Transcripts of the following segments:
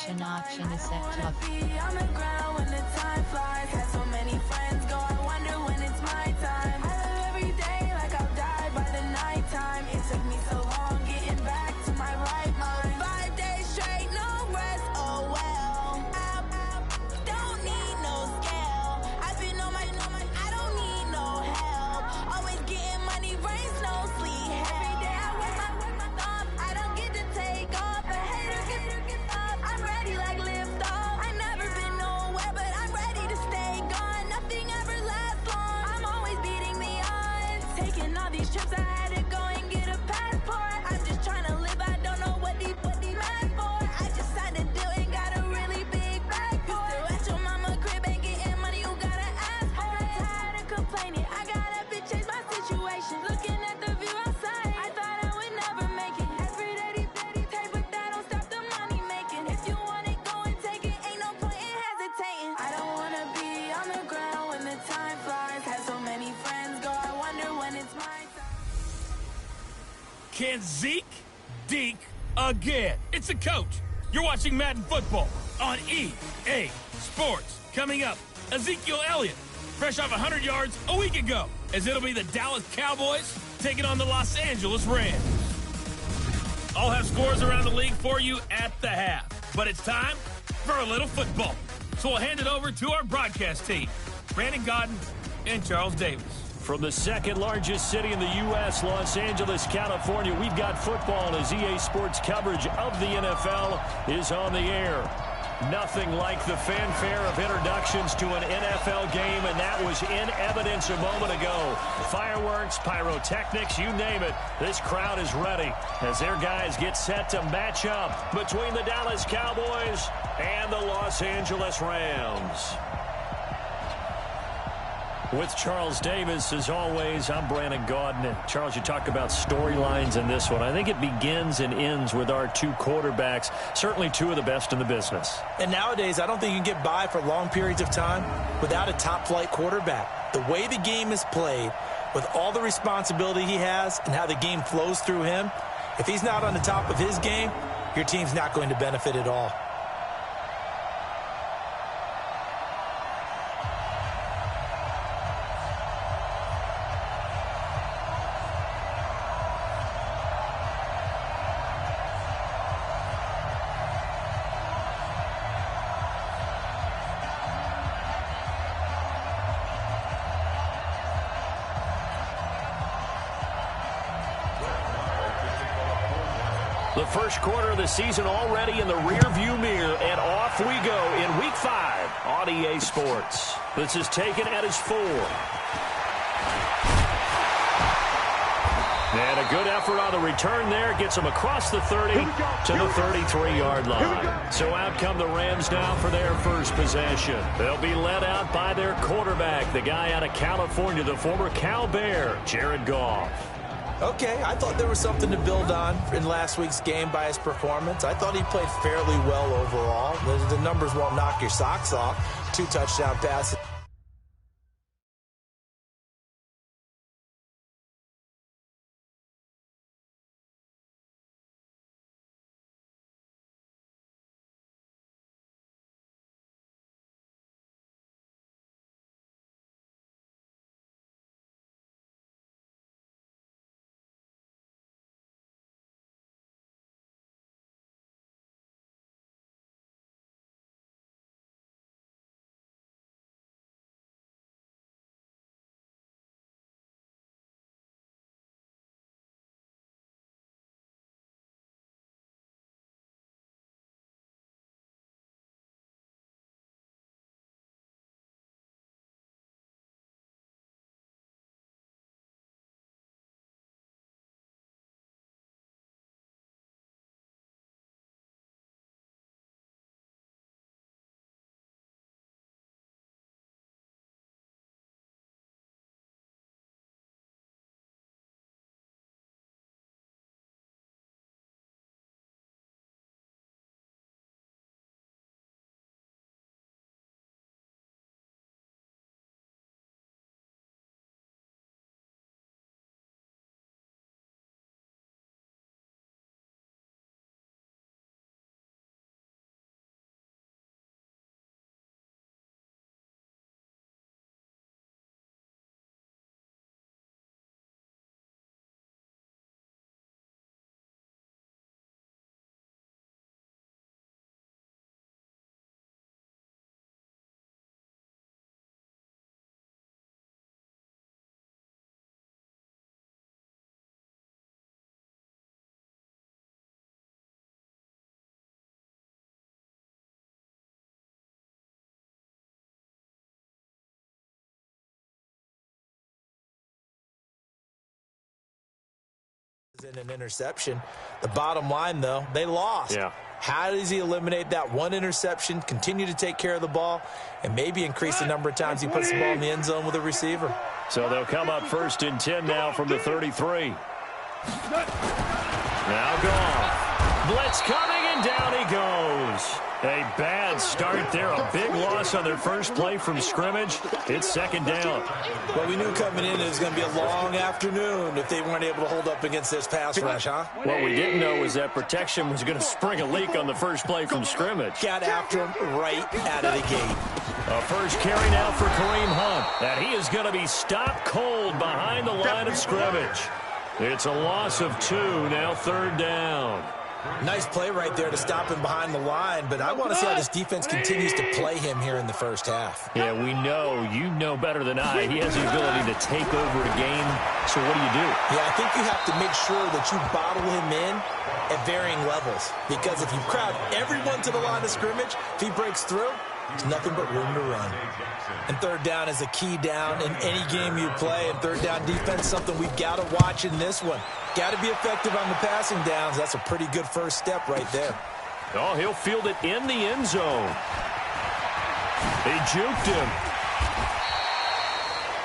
Action is set tough. On the ground when the time flies. Had so many friends go, I wonder when it's my time. I live every day like I'll die by the nighttime. It took me so long getting back to my right mind. 5 days straight, no rest, oh well. Don't need no scale. I've been on my, I don't need no help. Always getting money, rain, snow, sleet, every day I work my thumb. I don't get to take off. A hater get up. I'm ready like lift off. I never been nowhere, but I'm ready to stay gone. Nothing ever lasts long. I'm always beating the odds. Taking all these trips, I had to go and get a passport. I'm just trying to live. I don't know what these mad for. I just signed a deal and got a really big bag for it. Still at your mama crib, ain't getting money. You gotta ask for it. I'm tired of complaining. I gotta change my situation. Looking at the view outside, I thought I would never make it. Every day these take, but that don't stop the money making. If you want it, go and take it. Ain't no point in hesitating. I don't wanna be on the ground when the time flies. Had so many friends go, I wonder when it's my time. Can Zeke deke again? It's the coach. You're watching Madden Football on EA Sports. Coming up, Ezekiel Elliott, fresh off 100 yards a week ago, as it'll be the Dallas Cowboys taking on the Los Angeles Rams. I'll have scores around the league for you at the half, but it's time for a little football. So we'll hand it over to our broadcast team, Brandon Gaudin and Charles Davis. From the second largest city in the U.S., Los Angeles, California, we've got football as EA Sports coverage of the NFL is on the air. Nothing like the fanfare of introductions to an NFL game, and that was in evidence a moment ago. Fireworks, pyrotechnics, you name it. This crowd is ready as their guys get set to match up between the Dallas Cowboys and the Los Angeles Rams. With Charles Davis, as always, I'm Brandon Gaudin. And Charles, you talk about storylines in this one. I think it begins and ends with our two quarterbacks, certainly two of the best in the business. And nowadays, I don't think you can get by for long periods of time without a top-flight quarterback. The way the game is played, with all the responsibility he has and how the game flows through him, if he's not on the top of his game, your team's not going to benefit at all. The first quarter of the season already in the rearview mirror, and off we go in Week 5 on EA Sports. This is taken at his 4. And a good effort on the return there. Gets him across the 30 to the 33-yard line. So out come the Rams now for their first possession. They'll be led out by their quarterback, the guy out of California, the former Cal Bear, Jared Goff. Okay, I thought there was something to build on in last week's game by his performance. I thought he played fairly well overall. The numbers won't knock your socks off. 2 touchdown passes. in an interception. The bottom line, though, they lost. Yeah. How does he eliminate that one interception, continue to take care of the ball, and maybe increase the number of times he puts the ball in the end zone with a receiver? So they'll come up 1st and 10 now from the 33. Now Goff. Blitz coming, and down he goes. A bad start there. A big loss on their first play from scrimmage. It's 2nd down. Well, we knew coming in it was going to be a long afternoon if they weren't able to hold up against this pass rush, huh? What we didn't know was that protection was going to spring a leak on the first play from scrimmage. Got after him right out of the gate. A first carry now for Kareem Hunt. And he is going to be stopped cold behind the line of scrimmage. It's a loss of 2, now 3rd down. Nice play right there to stop him behind the line, but I want to see how this defense continues to play him here in the first half. Yeah, we know. You know better than I. He has the ability to take over a game. So what do you do? Yeah, I think you have to make sure that you bottle him in at varying levels, because if you crowd everyone to the line of scrimmage, if he breaks through, there's nothing but room to run. And 3rd down is a key down in any game you play, and 3rd down defense, something we've got to watch in this one. Got to be effective on the passing downs. That's a pretty good first step right there. Oh, he'll field it in the end zone. They juked him.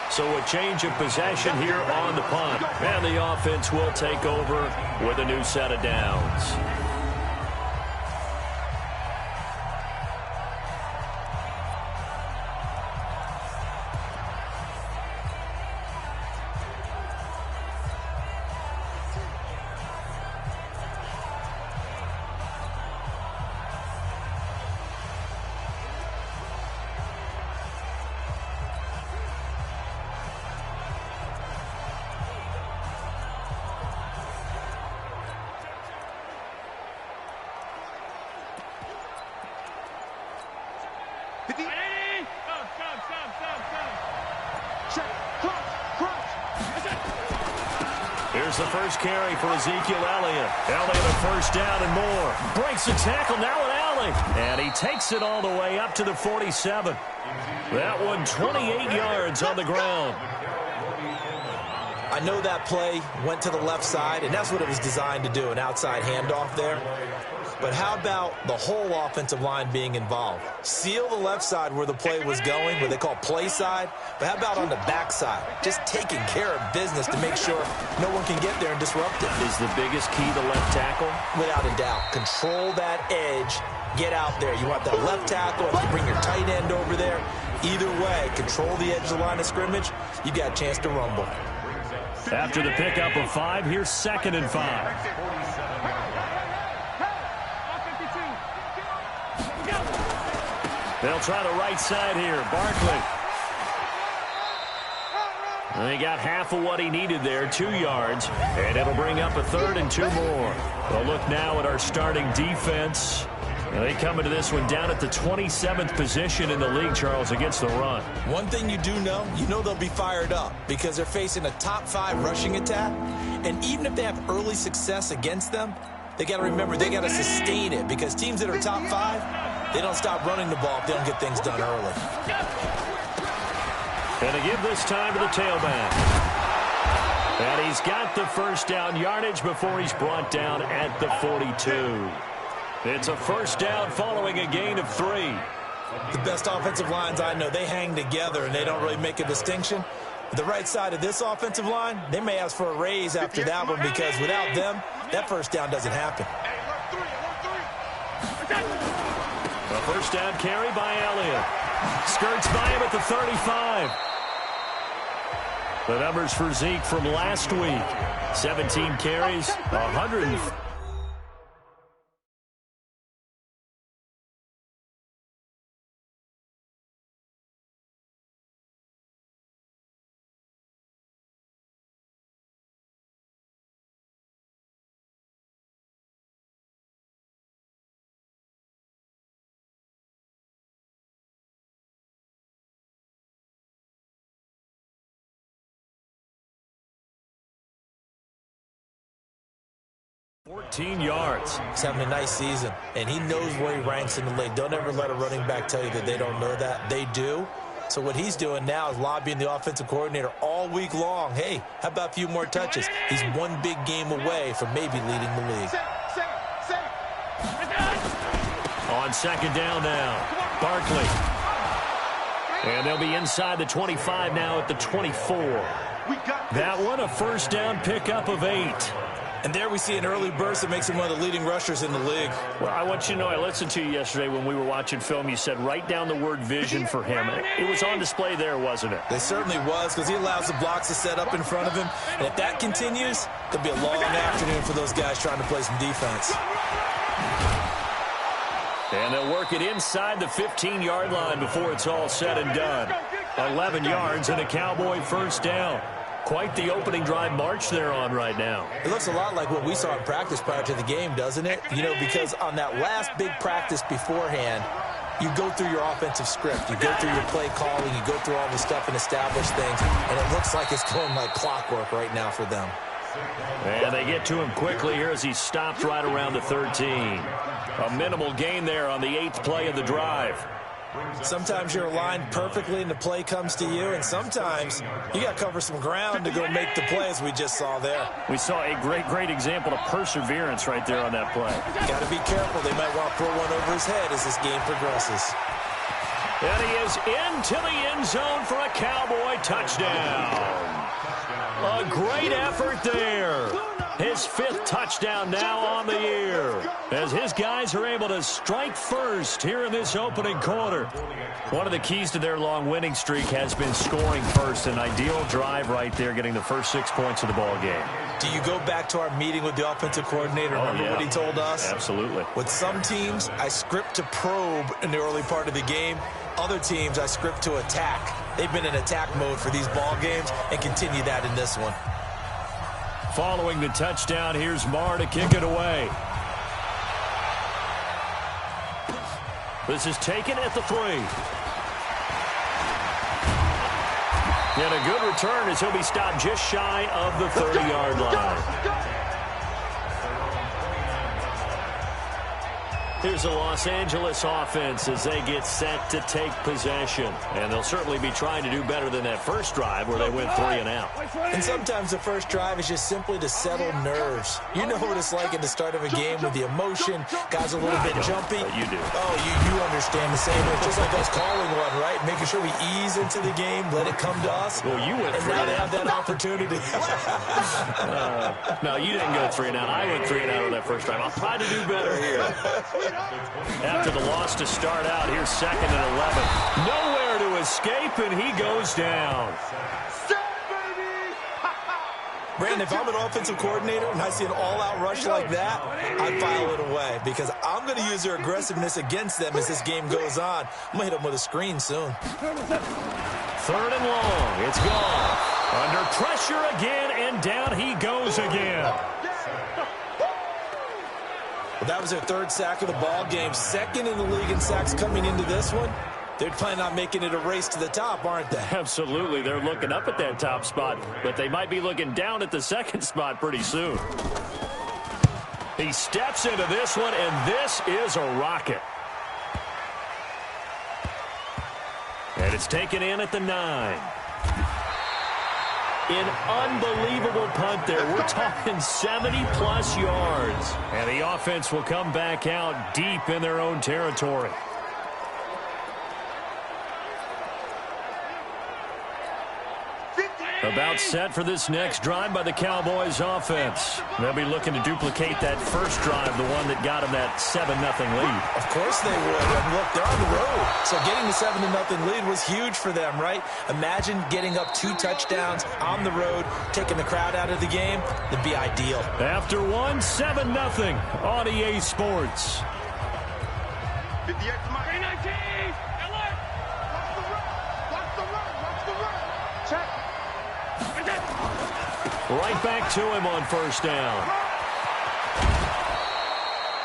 So a change of possession here on the punt. And the offense will take over with a new set of downs. Here's the first carry for Ezekiel Elliott. Elliott a first down and more. Breaks the tackle now with Alley. And he takes it all the way up to the 47. That one 28 yards on the ground. I know that play went to the left side, and that's what it was designed to do, an outside handoff there. But how about the whole offensive line being involved? Seal the left side where the play was going, what they call play side. But how about on the back side? Just taking care of business to make sure no one can get there and disrupt it. Is the biggest key the left tackle? Without a doubt. Control that edge. Get out there. You want that left tackle. If you bring your tight end over there, either way, control the edge of the line of scrimmage. You got a chance to rumble. After the pickup of 5, here's 2nd and 5. They'll try the right side here. Barkley. And he got half of what he needed there, 2 yards. And it'll bring up a 3rd and 2 more. We'll look now at our starting defense. And they come into this one down at the 27th position in the league, Charles, against the run. One thing you do know, they'll be fired up because they're facing a top 5 rushing attack. And even if they have early success against them, they got to remember they got to sustain it, because teams that are top 5, they don't stop running the ball if they don't get things done early. And to give this time to the tailback. And he's got the first down yardage before he's brought down at the 42. It's a first down following a gain of 3. The best offensive lines I know, they hang together and they don't really make a distinction. The right side of this offensive line, they may ask for a raise after that one, because without them, that first down doesn't happen. A first down carry by Elliott. Skirts by him at the 35. The numbers for Zeke from last week. 17 carries, 100. yards. He's having a nice season, and he knows where he ranks in the league. Don't ever let a running back tell you that they don't know that. They do. So what he's doing now is lobbying the offensive coordinator all week long. Hey, how about a few more touches? He's one big game away from maybe leading the league. On second down now, Barkley. And they'll be inside the 25 now at the 24. That one, a first down pickup of 8. And there we see an early burst that makes him one of the leading rushers in the league. Well, I want you to know, I listened to you yesterday when we were watching film. You said write down the word vision for him. It was on display there, wasn't it? They certainly was, because he allows the blocks to set up in front of him. And if that continues, there'll be a long afternoon for those guys trying to play some defense. And they'll work it inside the 15-yard line before it's all said and done. 11 yards and a Cowboy first down. Quite the opening drive march they're on right now. It looks a lot like what we saw in practice prior to the game, doesn't it? You know, because on that last big practice beforehand, you go through your offensive script. You go through your play calling. You go through all the stuff and establish things. And it looks like it's going like clockwork right now for them. And they get to him quickly here as he stopped right around the 13. A minimal gain there on the 8th play of the drive. Sometimes you're aligned perfectly and the play comes to you, and sometimes you got to cover some ground to go make the play, as we just saw there. We saw a great example of perseverance right there on that play. Got to be careful. They might want to throw one over his head as this game progresses. And he is into the end zone for a Cowboy touchdown. A great effort there. His 5th touchdown now on the year, as his guys are able to strike first here in this opening quarter. One of the keys to their long winning streak has been scoring first. An ideal drive right there, getting the first 6 points of the ball game. Do you go back to our meeting with the offensive coordinator? Remember what he told us? Absolutely. With some teams, I script to probe in the early part of the game. Other teams, I script to attack. They've been in attack mode for these ball games and continue that in this one. Following the touchdown, here's Marr to kick it away. This is taken at the 3. And a good return as he'll be stopped just shy of the 30-yard line. Here's the Los Angeles offense as they get set to take possession. And they'll certainly be trying to do better than that first drive where they went 3 and out. And sometimes the first drive is just simply to settle nerves. You know what it's like at the start of a game with the emotion. Guys are a little bit jumpy. You do. Oh, you understand the same. It's just like us calling one, right? Making sure we ease into the game, let it come to us. Well, you went 3 and now and they out. have that opportunity. No, you didn't go 3 and out. I went 3 and out on that first drive. I'll try to do better here. After the loss to start out, here's 2nd and 11. Nowhere to escape, and he goes down. Brandon, if I'm an offensive coordinator and I see an all-out rush like that, I file it away because I'm going to use their aggressiveness against them as this game goes on. I'm going to hit them with a screen soon. 3rd and long. It's gone. Under pressure again, and down he goes again. Well, that was their 3rd sack of the ball game. 2nd in the league in sacks coming into this one. They're planning on making it a race to the top, aren't they? Absolutely. They're looking up at that top spot, but they might be looking down at the 2nd spot pretty soon. He steps into this one, and this is a rocket. And it's taken in at the 9. An unbelievable punt there. We're talking 70-plus yards. And the offense will come back out deep in their own territory. About set for this next drive by the Cowboys offense. They'll be looking to duplicate that first drive, the one that got them that 7-0 lead. Of course they would. And look, they're on the road. So getting the 7-0 lead was huge for them, right? Imagine getting up 2 touchdowns on the road, taking the crowd out of the game. That'd be ideal. After one, 7-0 on EA Sports. 58 to my 319. Alert. Watch the run. Check. Right back to him on first down.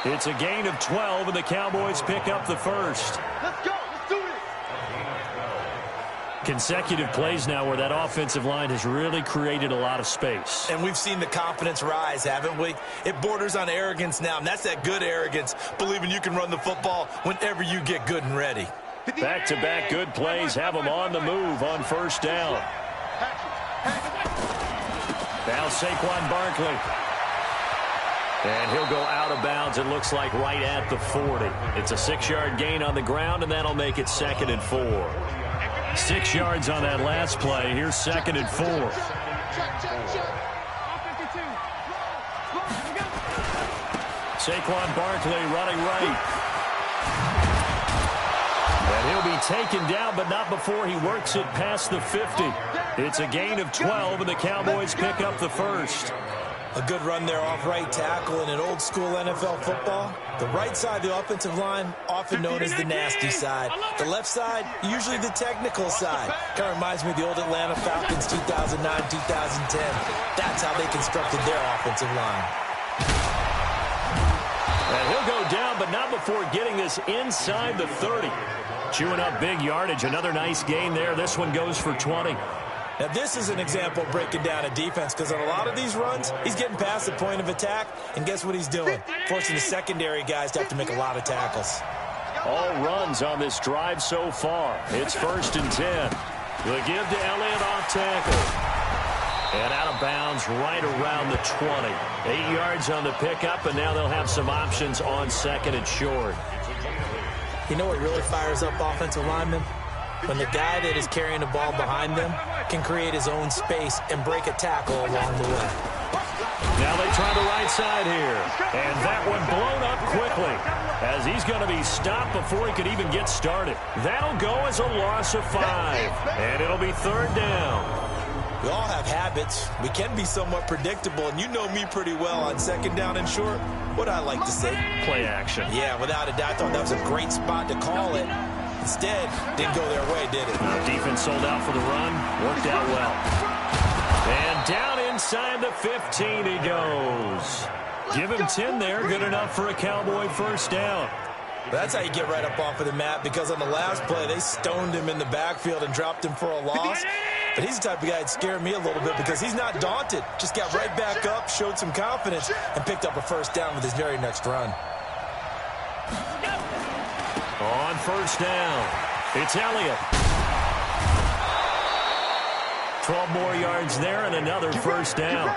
It's a gain of 12, and the Cowboys pick up the first. Let's go. Let's do this. Consecutive plays now where that offensive line has really created a lot of space. And we've seen the confidence rise, haven't we? It borders on arrogance now, and that's that good arrogance, believing you can run the football whenever you get good and ready. Back-to-back good plays have them on the move on first down. Now Saquon Barkley. And he'll go out of bounds, it looks like, right at the 40. It's a 6-yard gain on the ground, and that'll make it 2nd and 4. 6 yards on that last play. Here's 2nd and 4. Saquon Barkley running right. And he'll be taken down, but not before he works it past the 50. It's a gain of 12, and the Cowboys pick up the first. A good run there off right tackle in an old-school NFL football. The right side of the offensive line, often known as the nasty side. The left side, usually the technical side. Kind of reminds me of the old Atlanta Falcons 2009-2010. That's how they constructed their offensive line. And he'll go down, but not before getting this inside the 30. Chewing up big yardage. Another nice gain there. This one goes for 20. Now, this is an example of breaking down a defense, because on a lot of these runs, he's getting past the point of attack, and guess what he's doing? Forcing the secondary guys to have to make a lot of tackles. All runs on this drive so far. It's 1st and 10. The give to Elliott off tackle. And out of bounds right around the 20. 8 yards on the pickup, and now they'll have some options on 2nd and short. You know what really fires up offensive linemen? When the guy that is carrying the ball behind them can create his own space and break a tackle along the way. Now they try the right side here. And that one blown up quickly as he's going to be stopped before he could even get started. That'll go as a loss of 5. And it'll be 3rd down. We all have habits. We can be somewhat predictable, and you know me pretty well on 2nd down and short. What I like to say? Play action. Yeah, without a doubt. I thought that was a great spot to call it. Instead, didn't go their way, did it? Defense sold out for the run. Worked out well. And down inside the 15 he goes. Give him 10 there. Good enough for a Cowboy first down. That's how you get right up off of the mat, because on the last play, they stoned him in the backfield and dropped him for a loss. But he's the type of guy that scared me a little bit, because he's not daunted. Just got right back up, showed some confidence, and picked up a first down with his very next run. On first down, it's Elliott. 12 more yards there and another first down.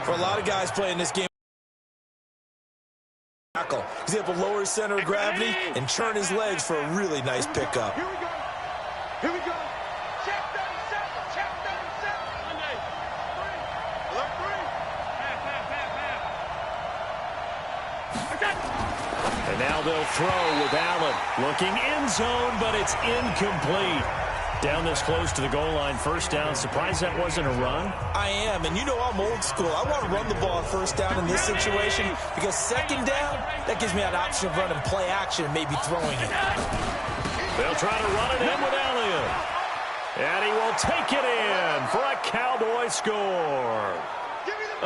For a lot of guys playing this game, he's able to lower his center of gravity and churn his legs for a really nice pickup. Here we go. Here we go. Check that set. Monday. 3. Alert 3. And now they'll throw with Allen. Looking end zone, but it's incomplete. Down this close to the goal line, first down. Surprised that wasn't a run? I am, and you know I'm old school. I want to run the ball on first down in this situation, because 2nd down, that gives me an option of running play action and maybe throwing it. They'll try to run it in with Elliott. And he will take it in for a Cowboy score.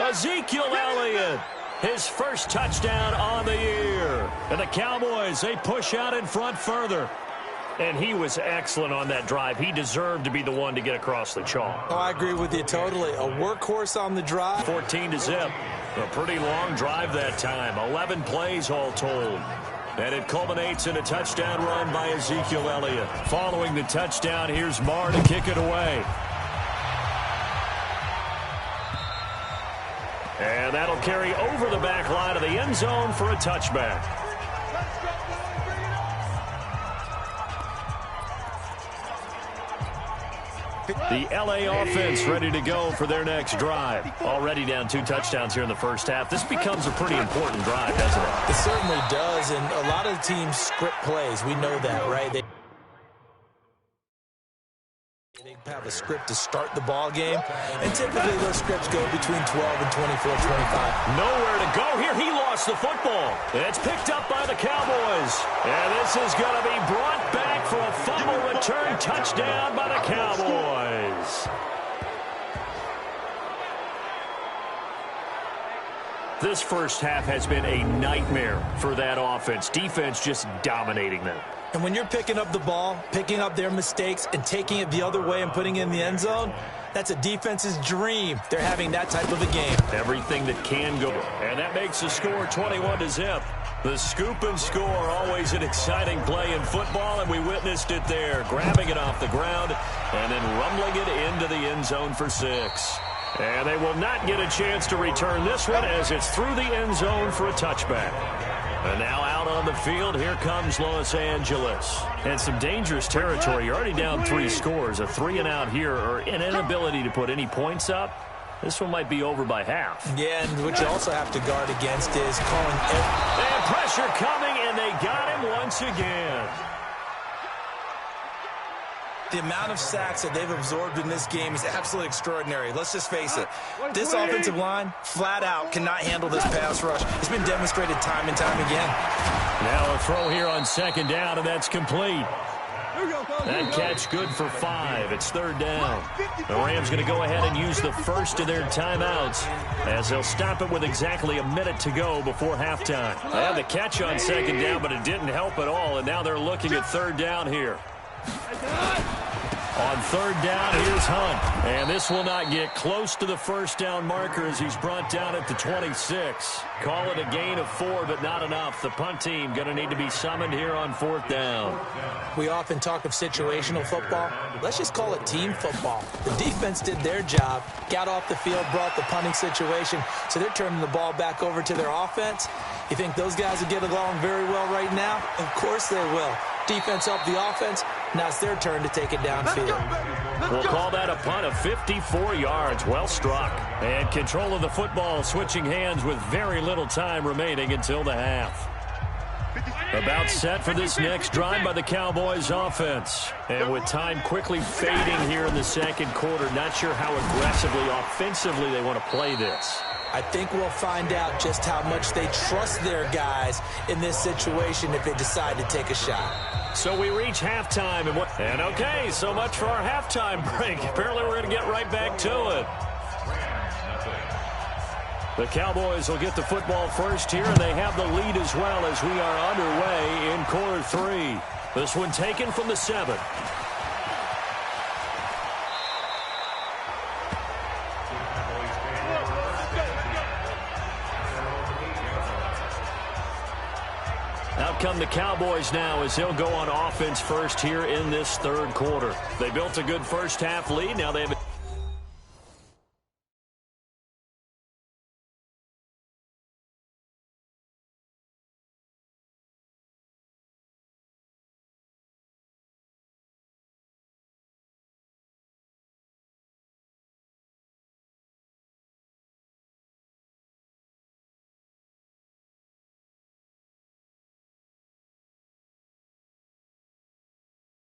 Ezekiel Elliott, his first touchdown on the year. And the Cowboys, they push out in front further. And he was excellent on that drive. He deserved to be the one to get across the chalk. Oh, I agree with you totally. A workhorse on the drive. 14-0. A pretty long drive that time. 11 plays all told. And it culminates in a touchdown run by Ezekiel Elliott. Following the touchdown, here's Marr to kick it away. And that'll carry over the back line of the end zone for a touchback. The LA offense ready to go for their next drive. Already down 2 touchdowns here in the first half. This becomes a pretty important drive, doesn't it? It certainly does, and a lot of the teams script plays. We know that, right? They have a script to start the ball game, and typically those scripts go between 12 and 24, 25. Nowhere to go here. He lost the football. It's picked up by the Cowboys. And this is going to be brought back for a fumble return touchdown by the Cowboys. This first half has been a nightmare for that offense. Defense just dominating them. And when you're picking up the ball, picking up their mistakes, and taking it the other way and putting it in the end zone, that's a defense's dream. They're having that type of a game. Everything that can go. And that makes the score 21-0. The scoop and score, always an exciting play in football, and we witnessed it there, grabbing it off the ground and then rumbling it into the end zone for 6. And they will not get a chance to return this one as it's through the end zone for a touchback. And now out on the field, here comes Los Angeles. And some dangerous territory. You're already down 3 scores. A 3-and-out here, or an inability to put any points up. This one might be over by half. Yeah, and what you also have to guard against is calling. And pressure coming, and they got him once again. The amount of sacks that they've absorbed in this game is absolutely extraordinary. Let's just face it. This offensive line, flat out, cannot handle this pass rush. It's been demonstrated time and time again. Now a throw here on 2nd down, and that's complete. That catch good for 5. It's 3rd down. The Rams going to go ahead and use the first of their timeouts as they'll stop it with exactly a minute to go before halftime. They had the catch on 2nd down, but it didn't help at all, and now they're looking at 3rd down here. On 3rd down, here's Hunt. And this will not get close to the first down marker as he's brought down at the 26. Call it a gain of 4, but not enough. The punt team going to need to be summoned here on 4th down. We often talk of situational football. Let's just call it team football. The defense did their job, got off the field, brought the punting situation, so they're turning the ball back over to their offense. You think those guys will get along very well right now? Of course they will. Defense up the offense. Now it's their turn to take it downfield. We'll call that a punt of 54 yards. Well struck. And control of the football switching hands with very little time remaining until the half. About set for this next drive by the Cowboys offense. And with time quickly fading here in the 2nd quarter, not sure how aggressively, offensively they want to play this. I think we'll find out just how much they trust their guys in this situation if they decide to take a shot. So we reach halftime, and okay, so much for our halftime break. Apparently we're going to get right back to it. The Cowboys will get the football first here, and they have the lead as well as we are underway in quarter 3. This one taken from the 7. Out come the Cowboys now as they'll go on offense first here in this 3rd quarter. They built a good first half lead. Now they have a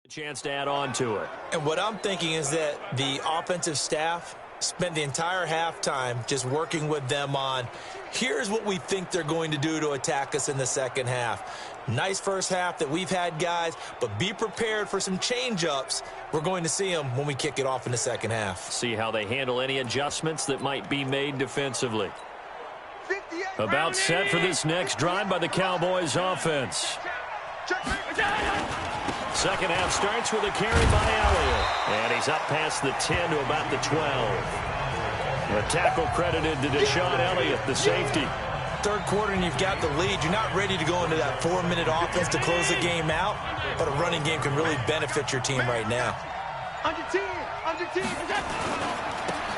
chance to add on to it. And what I'm thinking is that the offensive staff spent the entire halftime just working with them on, here's what we think they're going to do to attack us in the 2nd half. Nice first half that we've had, guys, but be prepared for some change-ups. We're going to see them when we kick it off in the 2nd half. See how they handle any adjustments that might be made defensively. About set for this next drive by the Cowboys offense. 2nd half starts with a carry by Elliott. And he's up past the 10 to about the 12. The tackle credited to Deshaun Elliott, the safety. 3rd quarter and you've got the lead. You're not ready to go into that 4-minute offense to close the game out, but a running game can really benefit your team right now. Under 10.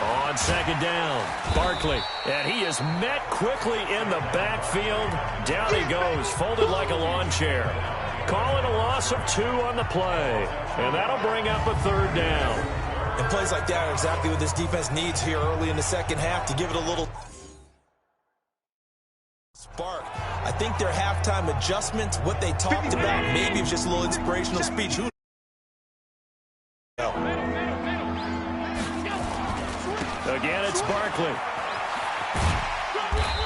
On 2nd down, Barkley. And he is met quickly in the backfield. Down he goes, folded like a lawn chair. Call it a loss of 2 on the play. And that'll bring up a 3rd down. And plays like that are exactly what this defense needs here early in the 2nd half to give it a little spark. I think their halftime adjustments, what they talked about, maybe it's just a little inspirational speech. Who Again, it's Barkley.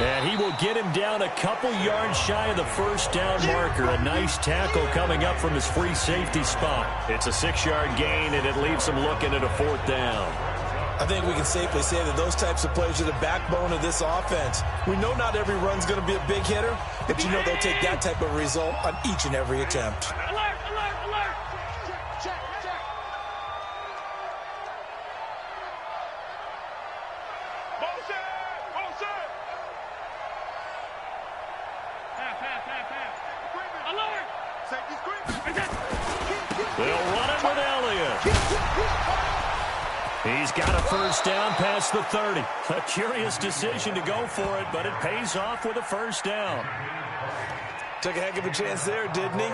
And he will get him down a couple yards shy of the first down marker. A nice tackle coming up from his free safety spot. It's a 6-yard gain, and it leaves him looking at a 4th down. I think we can safely say that those types of plays are the backbone of this offense. We know not every run's going to be a big hitter, but you know they'll take that type of result on each and every attempt. He's got a first down past the 30. A curious decision to go for it, but it pays off with a first down. Took a heck of a chance there, didn't he?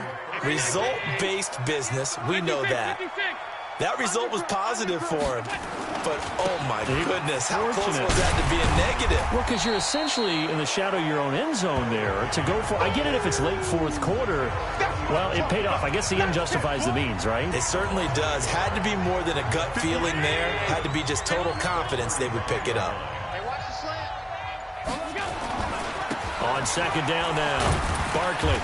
Result-based business, we know that. That result was positive for him. But, oh my goodness, how close was that to being negative? Well, because you're essentially in the shadow of your own end zone there to go for. I get it if it's late fourth quarter. Well, it paid off. I guess the end justifies the means, right? It certainly does. Had to be more than a gut feeling there. Had to be just total confidence they would pick it up. On second down now, Barkley.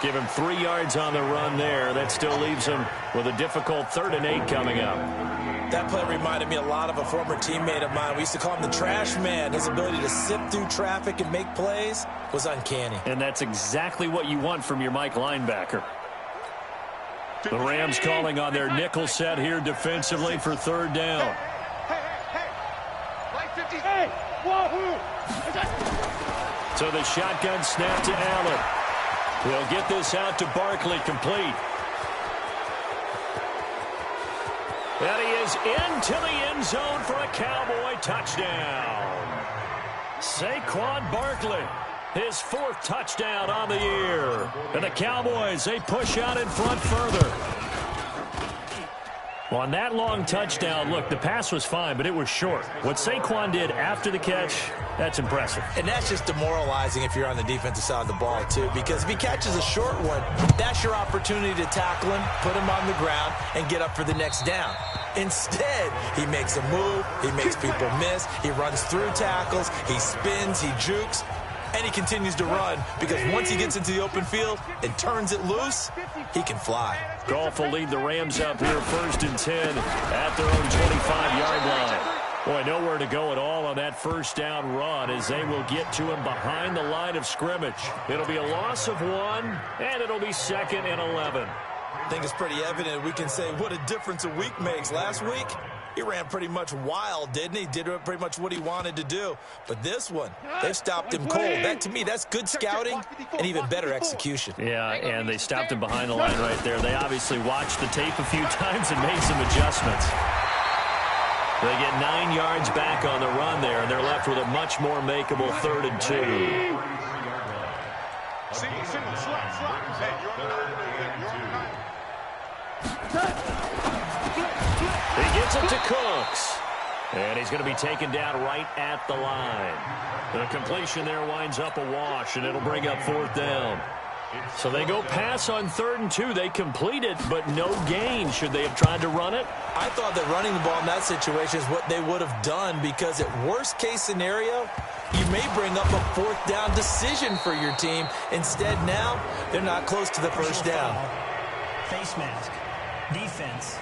Give him 3 yards on the run there. That still leaves him with a difficult 3rd and 8 coming up. That play reminded me a lot of a former teammate of mine. We used to call him the trash man. His ability to sift through traffic and make plays was uncanny. And that's exactly what you want from your Mike linebacker. The Rams calling on their nickel set here defensively for 3rd down. So the shotgun snap to Allen. He'll get this out to Barkley, complete. And he is into the end zone for a Cowboy touchdown. Saquon Barkley, his 4th touchdown on the year. And the Cowboys, they push out in front further. Well, on that long touchdown, look, the pass was fine, but it was short. What Saquon did after the catch, that's impressive. And that's just demoralizing if you're on the defensive side of the ball, too, because if he catches a short one, that's your opportunity to tackle him, put him on the ground, and get up for the next down. Instead, he makes a move, he makes people miss, he runs through tackles, he spins, he jukes, and he continues to run because once he gets into the open field and turns it loose, he can fly. Goff will lead the Rams up here 1st and 10 at their own 25-yard line. Boy, nowhere to go at all on that first down run as they will get to him behind the line of scrimmage. It'll be a loss of 1, and it'll be 2nd and 11. I think it's pretty evident we can say what a difference a week makes. Last week, he ran pretty much wild, didn't he? Did pretty much what he wanted to do. But this one, they've stopped him cold. That, to me, that's good scouting and even better execution. Yeah, and they stopped him behind the line right there. They obviously watched the tape a few times and made some adjustments. They get 9 yards back on the run there, and they're left with a much more makeable 3rd and 2. He gets it to Cooks. And he's going to be taken down right at the line. The completion there winds up a wash, and it'll bring up 4th down. So they go pass on 3rd and 2. They complete it, but no gain. Should they have tried to run it? I thought that running the ball in that situation is what they would have done because at worst case scenario, you may bring up a 4th down decision for your team. Instead, now, they're not close to the first down. Face mask. Defense.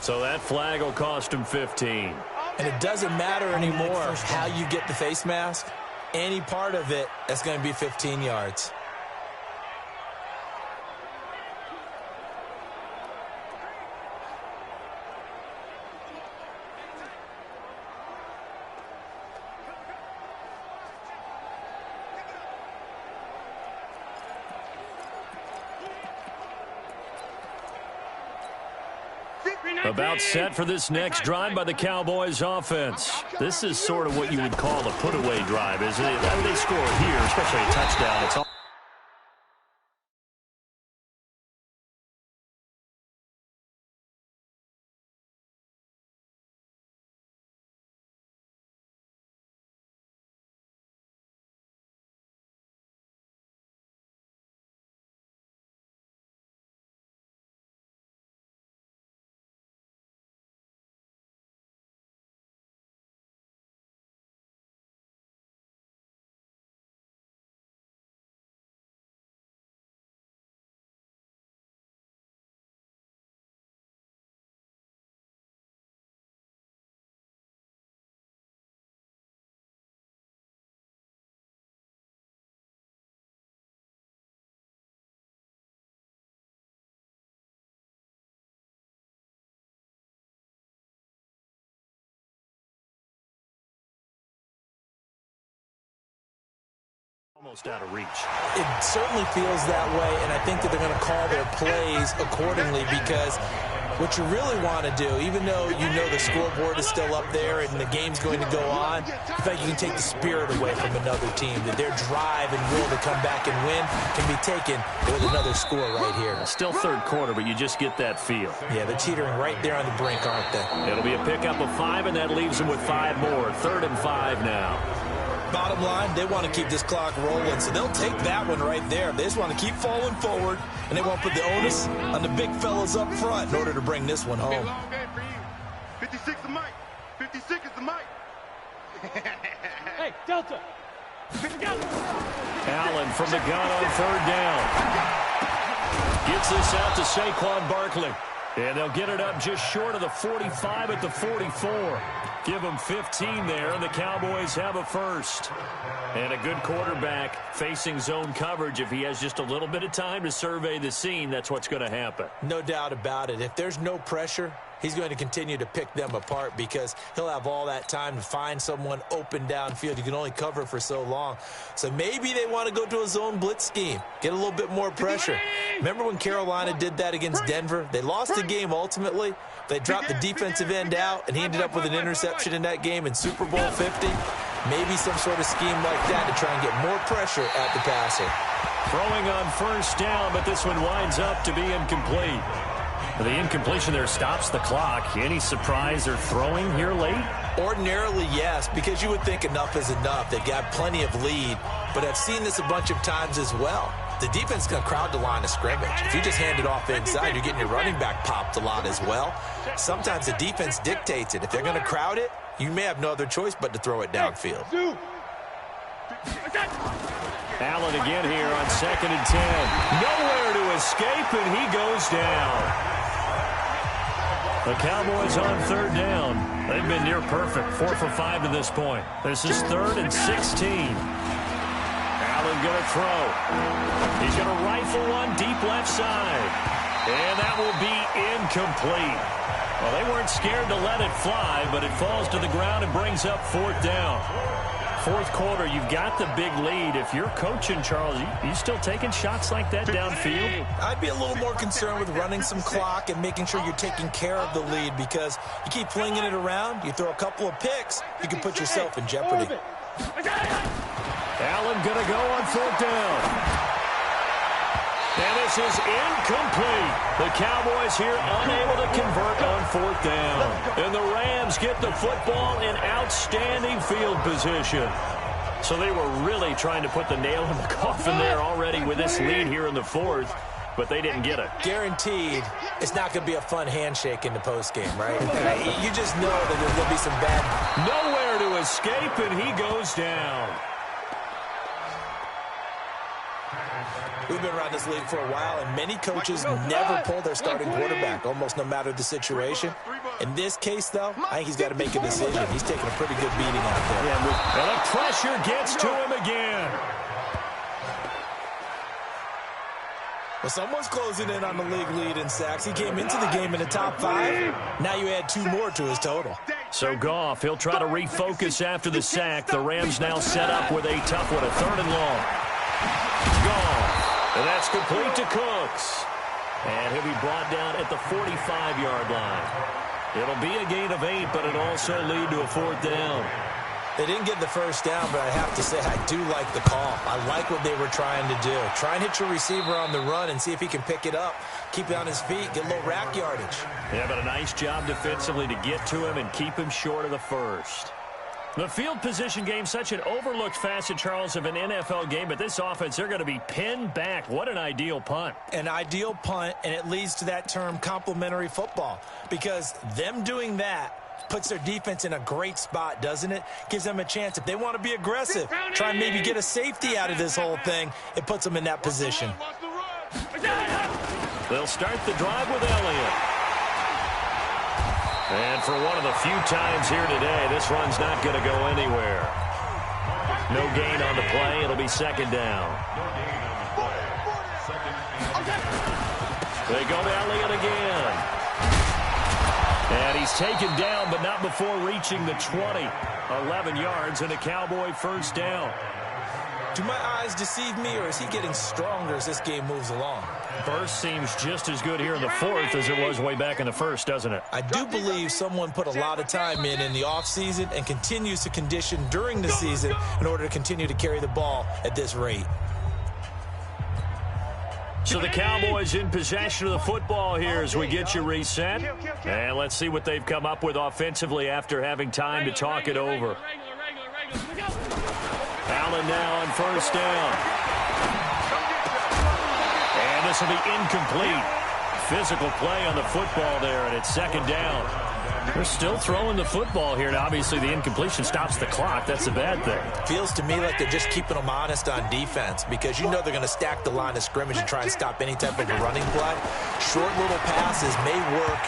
So that flag will cost him 15. And it doesn't matter anymore how you get the face mask. Any part of it, that's going to be 15 yards. About set for this next drive by the Cowboys offense. This is sort of what you would call a put-away drive, isn't it? They score here, especially a touchdown. It's all Almost out of reach. It certainly feels that way, and I think that they're going to call their plays accordingly, because what you really want to do, even though you know the scoreboard is still up there and the game's going to go on, in fact, you can take the spirit away from another team, that their drive and will to come back and win can be taken with another score right here. Still third quarter, but you just get that feel. Yeah, they're teetering right there on the brink, aren't they? It'll be a pickup of 5, and that leaves them with 5 more. 3rd and 5 now. Bottom line, they want to keep this clock rolling, so they'll take that one right there. They just want to keep falling forward, and they won't put the onus on the big fellas up front in order to bring this one home. Long game for you. 56 is Mike. 56 is the Mike. Hey, Delta. Allen from the gun on 3rd down. Gets this out to Saquon Barkley. And they'll get it up just short of the 45 at the 44. Give them 15 there, and the Cowboys have a first. And a good quarterback facing zone coverage. If he has just a little bit of time to survey the scene, that's what's going to happen. No doubt about it. If there's no pressure, he's going to continue to pick them apart, because he'll have all that time to find someone open downfield. You can only cover for so long. So maybe they want to go to a zone blitz scheme, get a little bit more pressure. Remember when Carolina did that against Denver? They lost the game ultimately. They dropped the defensive end out, and he ended up with an interception in that game in Super Bowl 50. Maybe some sort of scheme like that to try and get more pressure at the passer. Throwing on 1st down, but this one winds up to be incomplete. The incompletion there stops the clock. Any surprise they're throwing here late? Ordinarily, yes, because you would think enough is enough. They've got plenty of lead, but I've seen this a bunch of times as well. The defense is going to crowd the line of scrimmage. If you just hand it off inside, you're getting your running back popped a lot as well. Sometimes the defense dictates it. If they're going to crowd it, you may have no other choice but to throw it downfield. Allen again here on 2nd and 10. Nowhere to escape, and he goes down. The Cowboys on 3rd down. They've been near perfect, 4 for 5 to this point. This is 3rd and 16. Allen going to throw. He's going to rifle one deep left side. And that will be incomplete. Well, they weren't scared to let it fly, but it falls to the ground and brings up 4th down. 4th quarter, you've got the big lead. If you're coaching, Charles, you still taking shots like that downfield? I'd be a little more concerned with running some clock and making sure you're taking care of the lead, because you keep flinging it around, you throw a couple of picks, you can put yourself in jeopardy. Allen going to go on 4th down. And this is incomplete. The Cowboys here unable to convert on 4th down. And the Rams get the football in outstanding field position. So they were really trying to put the nail in the coffin there already with this lead here in the 4th, but they didn't get it. Guaranteed, it's not going to be a fun handshake in the postgame, right? You just know that there's going to be some bad. Nowhere to escape, and he goes down. We've been around this league for a while, and many coaches never pull their starting quarterback, almost no matter the situation. In this case, though, I think he's got to make a decision. He's taking a pretty good beating out there. And the pressure gets to him again. Well, someone's closing in on the league lead in sacks. He came into the game in the top 5. Now you add 2 more to his total. So Goff, he'll try to refocus after the sack. The Rams now set up with a tough one, a 3rd and long. Goff. And that's complete to Cooks. And he'll be brought down at the 45-yard line. It'll be a gain of 8, but it'll also lead to a 4th down. They didn't get the first down, but I have to say I do like the call. I like what they were trying to do. Try and hit your receiver on the run and see if he can pick it up, keep it on his feet, get a little rack yardage. Yeah, but a nice job defensively to get to him and keep him short of the first. The field position game, such an overlooked facet, Charles, of an NFL game, but this offense, they're going to be pinned back. What an ideal punt. An ideal punt, and it leads to that term complementary football, because them doing that puts their defense in a great spot, doesn't it? Gives them a chance. If they want to be aggressive, try and maybe get a safety out of this whole thing, it puts them in that position. They'll start the drive with Elliott. And for one of the few times here today, this run's not going to go anywhere. No gain on the play. It'll be 2nd down. They go to Elliott again. And he's taken down, but not before reaching the 20. 11 yards and a Cowboy 1st down. Do my eyes deceive me, or is he getting stronger as this game moves along? Burst seems just as good here in the fourth as it was way back in the first, doesn't it? I do believe someone put a lot of time in the offseason and continues to condition during the season in order to continue to carry the ball at this rate. So the Cowboys in possession of the football here as we get you reset. And let's see what they've come up with offensively after having time to talk it over. Allen now on first down. And this will be incomplete. Physical play on the football there, and it's second down. They're still throwing the football here, and obviously the incompletion stops the clock. That's a bad thing. Feels to me like they're just keeping them honest on defense because you know they're going to stack the line of scrimmage and try and stop any type of a running play. Short little passes may work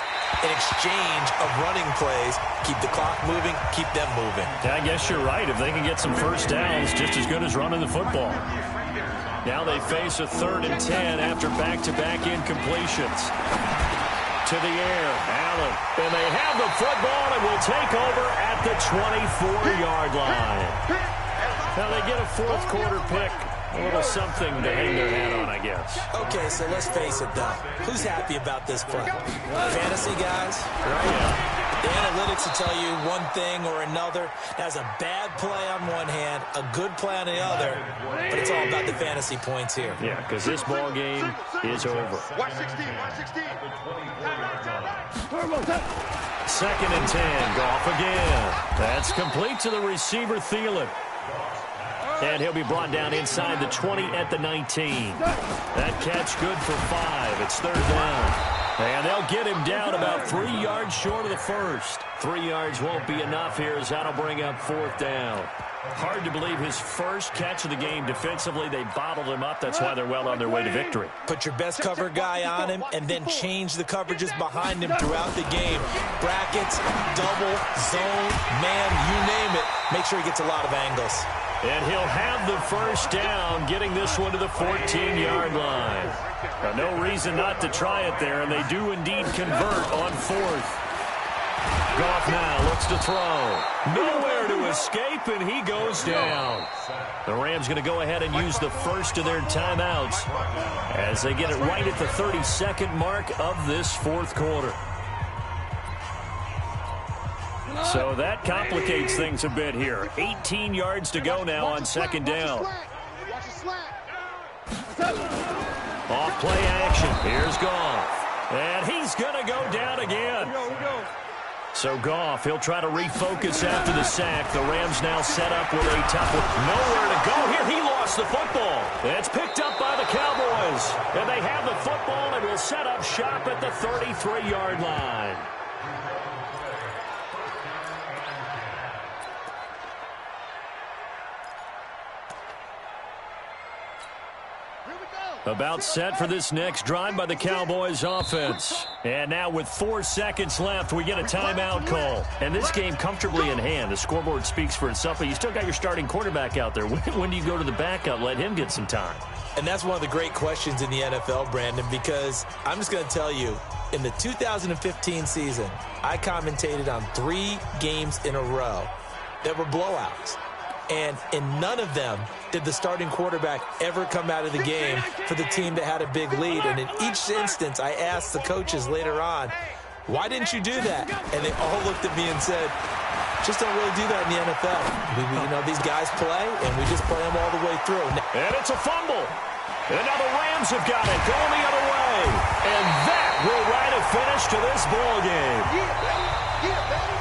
in exchange of running plays. Keep the clock moving, keep them moving. I guess you're right. If they can get some first downs, just as good as running the football. Now they face a 3rd and 10 after back-to-back incompletions. To the air, Allen. And they have the football and will take over at the 24-yard line. Now they get a fourth quarter pick. A little something to hang their hat on, I guess. Okay, so let's face it, though. Who's happy about this play? Fantasy guys, right? Yeah. The analytics will tell you one thing or another. That's a bad play on one hand, a good play on the other, but it's all about the fantasy points here. Yeah, because this ball game is over. Watch 16, watch 16. Second and 10, Goff again. That's complete to the receiver, Thielen. And he'll be brought down inside the 20 at the 19. That catch good for 5. It's 3rd down. And they'll get him down about 3 yards short of the first. 3 yards won't be enough here as that'll bring up 4th down. Hard to believe his first catch of the game defensively. They bottled him up. That's why they're well on their way to victory. Put your best cover guy on him and then change the coverages behind him throughout the game. Brackets, double, zone, man, you name it. Make sure he gets a lot of angles. And he'll have the first down, getting this one to the 14-yard line. Now, no reason not to try it there, and they do indeed convert on 4th. Goff now looks to throw. Nowhere to escape, and he goes down. The Rams going to go ahead and use the first of their timeouts as they get it right at the 32nd mark of this fourth quarter. So that complicates things a bit here. 18 yards to go now on second down. Off play action. Here's Goff. And he's going to go down again. So Goff, he'll try to refocus after the sack. The Rams now set up with a tough one. Nowhere to go here. He lost the football. It's picked up by the Cowboys. And they have the football and will set up shop at the 33-yard line. About set for this next drive by the Cowboys offense. And now with 4 seconds left, we get a timeout call. And this game comfortably in hand. The scoreboard speaks for itself, but you still got your starting quarterback out there. When do you go to the backup, let him get some time? And that's one of the great questions in the NFL, Brandon, because I'm just going to tell you, in the 2015 season, I commentated on 3 games in a row that were blowouts. And in none of them did the starting quarterback ever come out of the game for the team that had a big lead. And in each instance, I asked the coaches later on, why didn't you do that? And they all looked at me and said, just don't really do that in the NFL. You know, these guys play, and we just play them all the way through. And it's a fumble. And now the Rams have got it going the other way. And that will write a finish to this ball game. Yeah, baby.